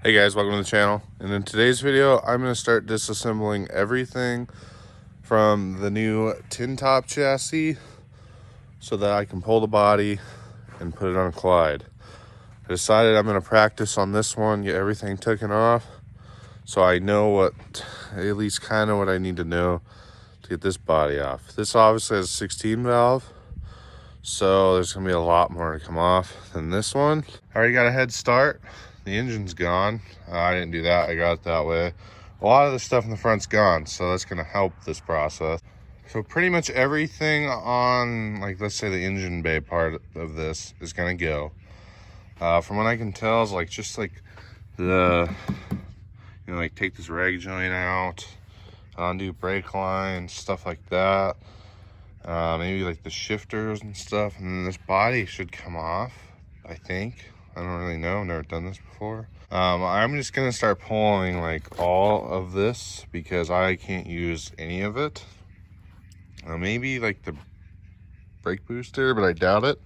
Hey guys, welcome to the channel. And in today's video, I'm going to start disassembling everything from the new tin top chassis so that I can pull the body and put it on a Clyde. I decided I'm going to practice on this one, get everything taken off so I know at least kind of what I need to know to get this body off. This obviously has a 16 valve, so there's going to be a lot more to come off than this one. I already got a head start. The engine's gone. I didn't do that. I got it that way. A lot of the stuff in the front's gone, so that's going to help this process. So pretty much everything on, like, let's say the engine bay part of this is going to go. From what I can tell is just like the, like take this rag joint out, undo brake lines, stuff like that. Maybe like the shifters and stuff, and then this body should come off, I think. I don't really know, never done this before. I'm just gonna start pulling like all of this because I can't use any of it. Maybe like the brake booster, but I doubt it.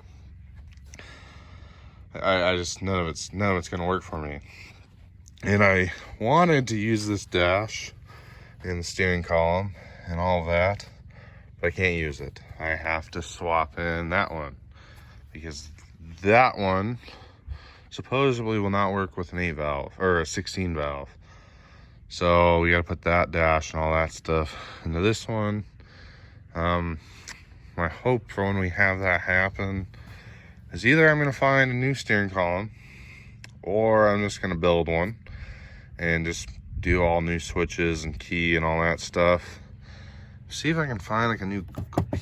I just none of it's gonna work for me. And I wanted to use this dash and the steering column and all of that, but I can't use it. I have to swap in that one because that one supposedly will not work with an 8 valve or a 16 valve. So we got to put that dash and all that stuff into this one. My hope for when we have that happen is either I'm going to find a new steering column or I'm just going to build one and just do all new switches and key and all that stuff. See if I can find like a new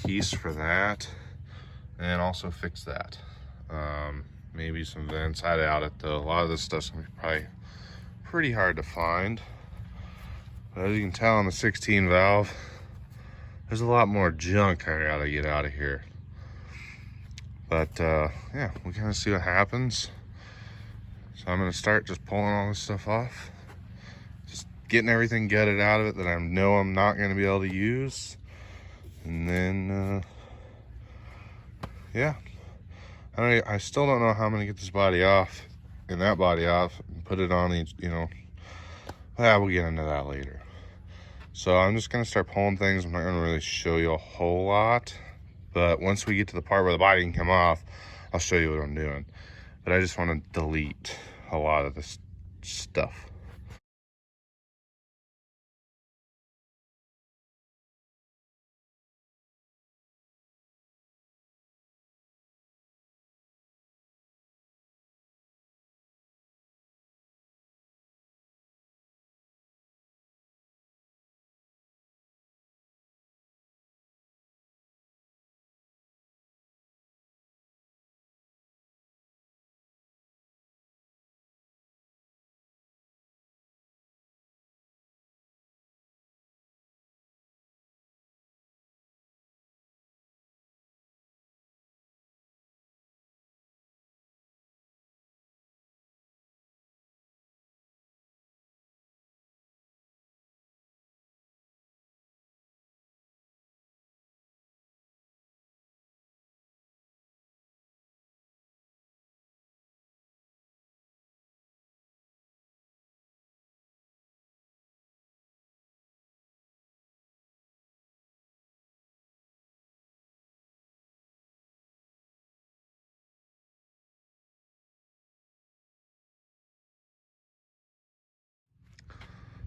piece for that and also fix that. Maybe some vents. I doubt it though. A lot of this stuff's gonna be probably pretty hard to find. But as you can tell on the 16 valve, there's a lot more junk I gotta get out of here. But yeah, we'll kind of see what happens. So I'm gonna start just pulling all this stuff off. Just getting everything gutted out of it that I know I'm not gonna be able to use. And then, yeah. I still don't know how I'm gonna get this body off and that body off and put it on each, we'll get into that later. So I'm just gonna start pulling things. I'm not gonna really show you a whole lot, but once we get to the part where the body can come off, I'll show you what I'm doing. But I just want to delete a lot of this stuff.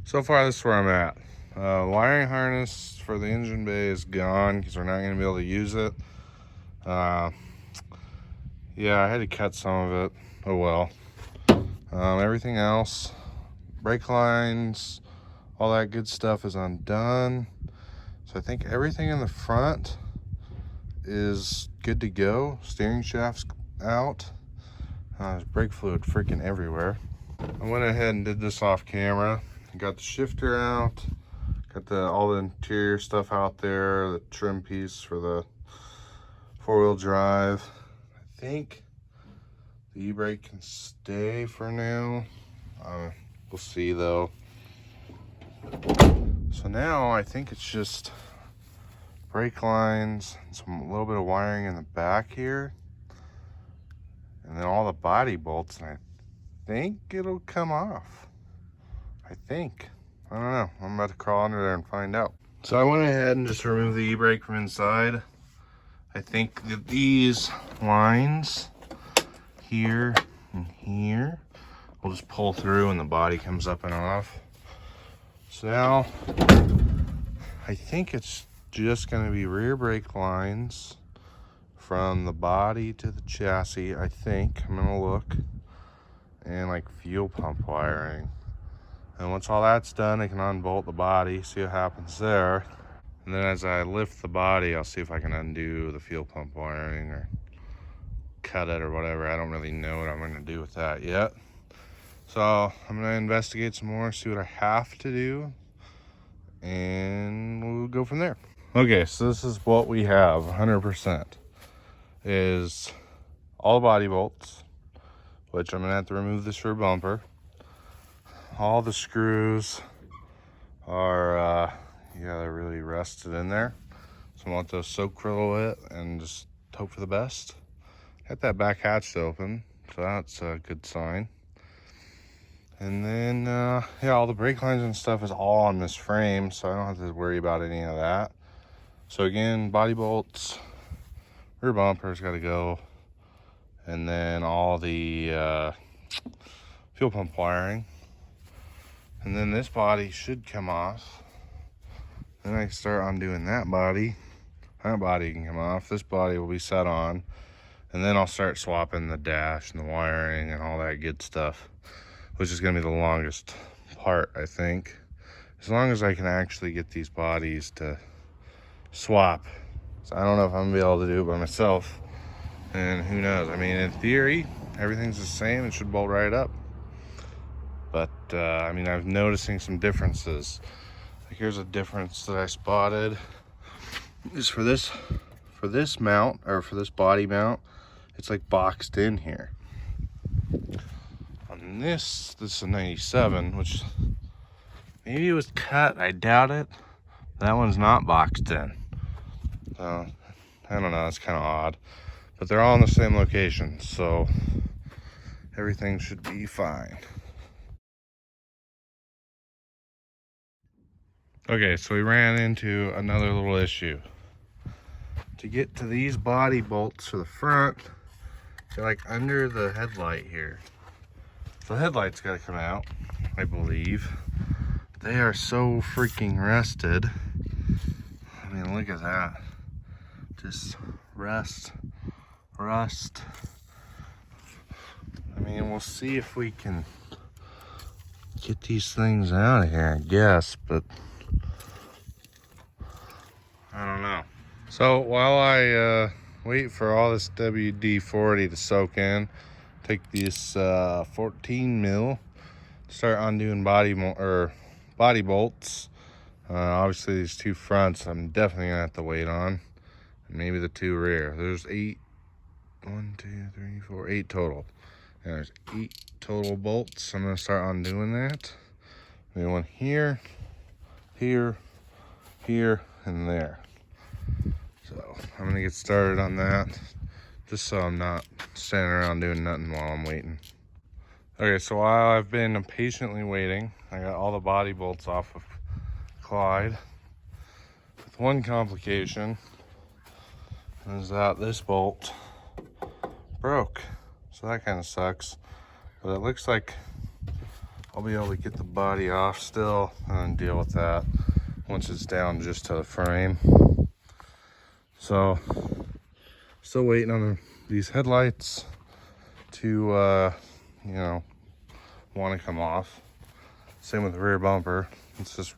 So far, this is where I'm at. Wiring harness for the engine bay is gone because we're not going to be able to use it. Yeah, I had to cut some of it. Oh well. Everything else, brake lines, all that good stuff is undone. So I think everything in the front is good to go. Steering shaft's out. There's brake fluid freaking everywhere. I went ahead and did this off camera. Got the shifter out, got all the interior stuff out there, the trim piece for the four-wheel drive. I think the e-brake can stay for now. We'll see though. So now I think it's just brake lines, a little bit of wiring in the back here, and then all the body bolts. And I think it'll come off. I think. I don't know. I'm about to crawl under there and find out. So I went ahead and just removed the e-brake from inside. I think that these lines here and here will just pull through and the body comes up and off. So now I think it's just going to be rear brake lines from the body to the chassis. I think I'm going to look, and like fuel pump wiring. And once all that's done, I can unbolt the body, see what happens there. And then as I lift the body, I'll see if I can undo the fuel pump wiring or cut it or whatever. I don't really know what I'm going to do with that yet. So I'm going to investigate some more, see what I have to do, and we'll go from there. Okay, so this is what we have, 100%, is all the body bolts, which I'm going to have to remove this rear bumper. All the screws are, yeah, they're really rusted in there. So I want those soaked for a little bit and just hope for the best. Got that back hatch open, so that's a good sign. And then, yeah, all the brake lines and stuff is all on this frame, so I don't have to worry about any of that. So again, body bolts, rear bumper's got to go, and then all the fuel pump wiring. And then this body should come off. Then I can start undoing that body. That body can come off. This body will be set on. And then I'll start swapping the dash and the wiring and all that good stuff, which is going to be the longest part, I think. As long as I can actually get these bodies to swap. So I don't know if I'm going to be able to do it by myself. And who knows? I mean, in theory, everything's the same. It should bolt right up. But, I mean, I'm noticing some differences. Like, here's a difference that I spotted. Is for this mount, or for this body mount, it's like boxed in here. On this is a 97, which maybe it was cut. I doubt it. That one's not boxed in. So, I don't know. It's kind of odd. But they're all in the same location, so everything should be fine. Okay, so we ran into another little issue. To get to these body bolts for the front, they're like under the headlight here. So the headlight's got to come out, I believe. They are so freaking rusted. I mean, look at that. Just rust. I mean, we'll see if we can get these things out of here, I guess, but I don't know. So while I wait for all this WD-40 to soak in, take this 14 mil, start undoing body bolts. Obviously these two fronts I'm definitely gonna have to wait on. Maybe the two rear. There's 8 total. And there's 8 total bolts. I'm gonna start undoing that. Maybe one here, here, and there. So I'm gonna get started on that, just so I'm not standing around doing nothing while I'm waiting. Okay, so while I've been patiently waiting, I got all the body bolts off of Clyde. With one complication, is that this bolt broke. So that kind of sucks. But it looks like I'll be able to get the body off still and deal with that once it's down just to the frame. So, still waiting on these headlights to, you know, want to come off. Same with the rear bumper. It's just,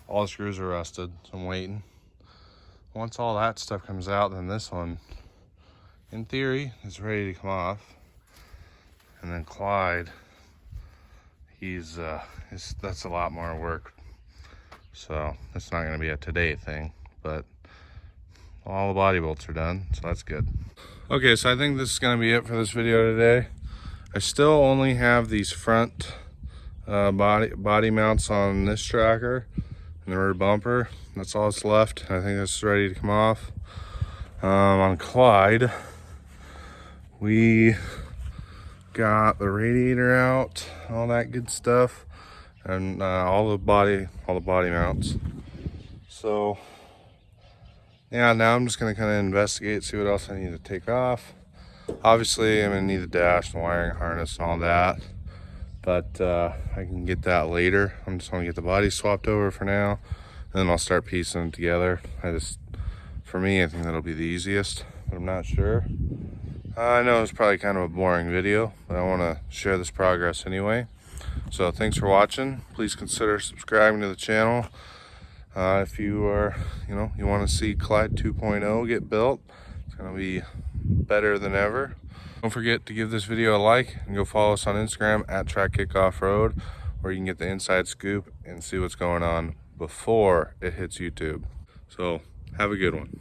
all the screws are rusted, so I'm waiting. Once all that stuff comes out, then this one, in theory, is ready to come off. And then Clyde, that's a lot more work. So, it's not going to be a today thing, but all the body bolts are done, so that's good. Okay, so I think this is going to be it for this video today. I still only have these front body mounts on this tracker and the rear bumper. That's all that's left. I think this is ready to come off. On Clyde, we got the radiator out, all that good stuff, and all the body mounts. So yeah, now I'm just gonna kind of investigate, see what else I need to take off. Obviously, I'm gonna need the dash and wiring harness and all that, but I can get that later. I'm just gonna get the body swapped over for now, and then I'll start piecing them together. For me, I think that'll be the easiest, but I'm not sure. I know it's probably kind of a boring video, but I want to share this progress anyway. So thanks for watching. Please consider subscribing to the channel. If you are, you want to see Clyde 2.0 get built, it's going to be better than ever. Don't forget to give this video a like and go follow us on Instagram at Trackickoffroad, where you can get the inside scoop and see what's going on before it hits YouTube. So have a good one.